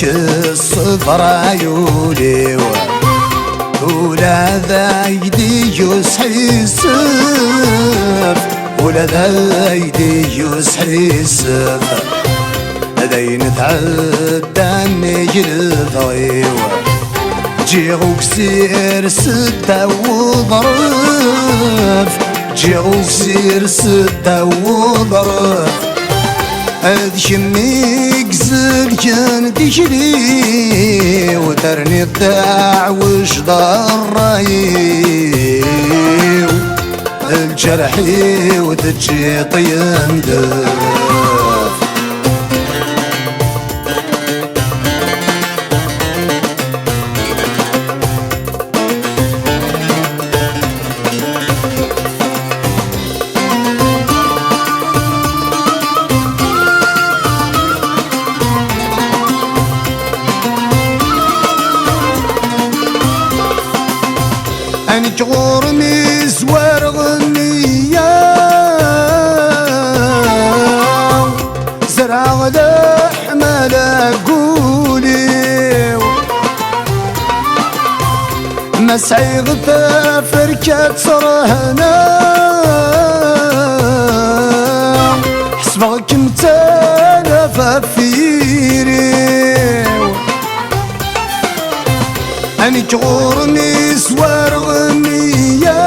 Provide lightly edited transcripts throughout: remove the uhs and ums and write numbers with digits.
فناك الصفر عيوني ولا ذا يدي يسحي السف ولا ذا يدي يسحي السف هذين تعداني الضيوة جيغو كسير ستة وظرف جيغو كسير ستة وظرف هاد شميك زلجان تجري وترني الدعوش ضرايو الجرحي وتجي طيندف أنك غورني زوار غنية زرع غدا حمالة قولي مسعي غثا فركة صرهنا حسبك متالفة فيري أنك غورني زوار غنية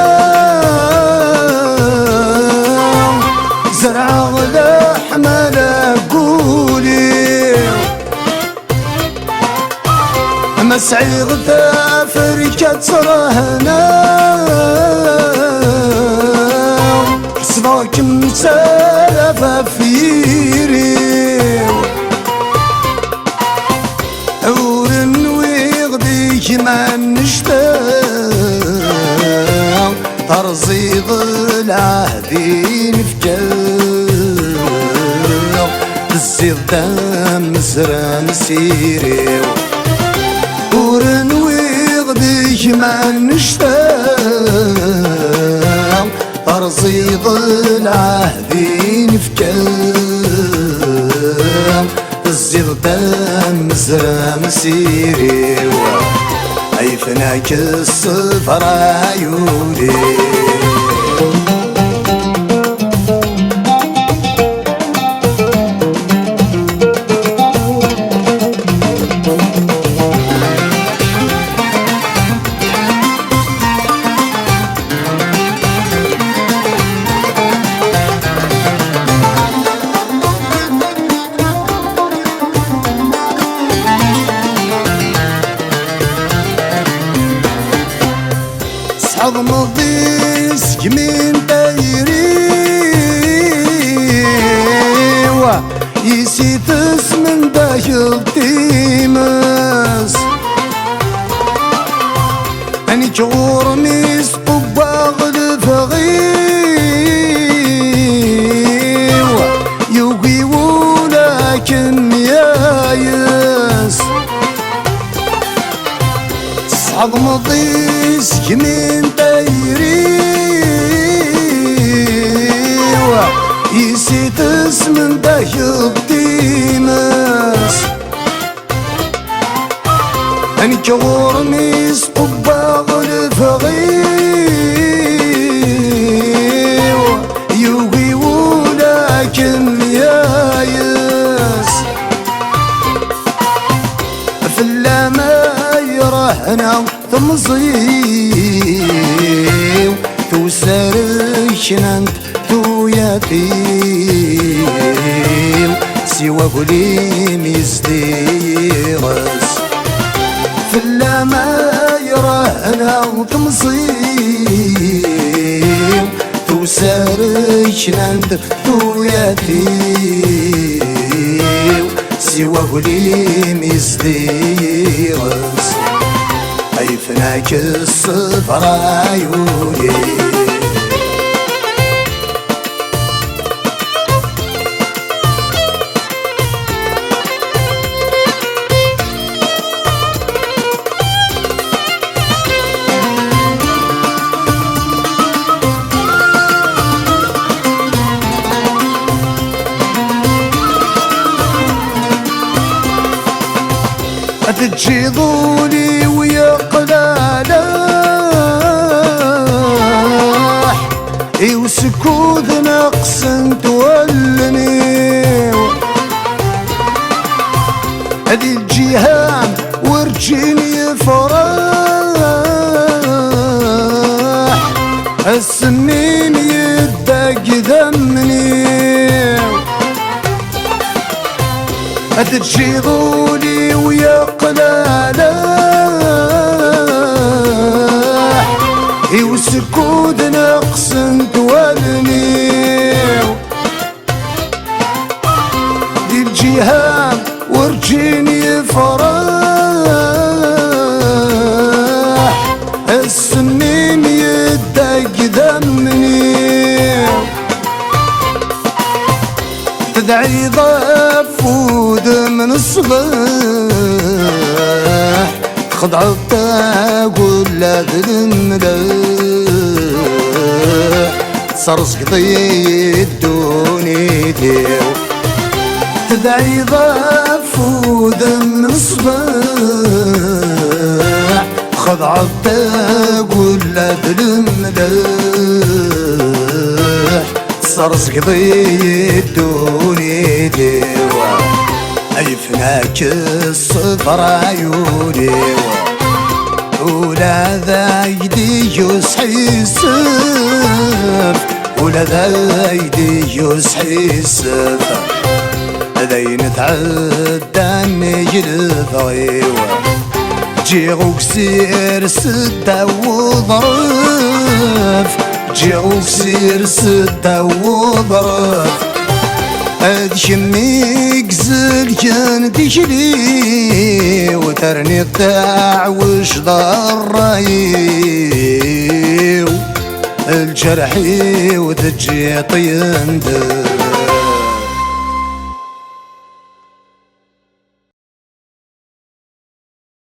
زرع غدا حمالة قولي مسعي غدا فركة صرهنا حسبك مسالفة فيري ما نشتاق ترصيد العهدين فكاو الزيض دام زرا مسيري ورنوي غديك ما نشتاق ترصيد العهدين فكاو الزيض دام زرا مسيري أي فناك الصفر عيوني عظم الضيسك من دايري يسيت اسم داخل تيمس أني جور ميس طباغ الفغيو يوقي ولكن يايس عظم الضيسك من دايري يسيت اسم داخل تيمس أني جور ميس طباغ الفغيو يوقي ولكن يايس في اللما يرهنا تمصيو توسرشنانت توياتيو سوى قليم يزديغس في اللما يرهنا تمصيو توسرشنانت توياتيو سوى قليم يزديغس أي فناك الصفر عيوني تجي ضولي ويا قلالاح وسكوت نقص تولني هذي الجهام ورجيني فراح السنين يدق دمني تجي ضولي ويا قلالاح وسكوت نقص تولني دي الجهام ورجيني فراح السنين يدق دمني تدعي ضف ودم الصباح خضعتها قول لا الملاح صرص قضيت دوني ديو تدعي ضف ودم الصباح خضعتها قول لا الملاح صرص قضيت دوني ديوة عيفناك الصفر عيوني ولا ذا يدي يسحي السف ولا ذا يدي يسحي السف ذي نتعداني الضغيوة جيغوك سير سدة وظرف جيغوك سير سدة وظرف هاد شميك زلجان تجلي وترني الداع وش ضرايو الجرحي وتجي طيندر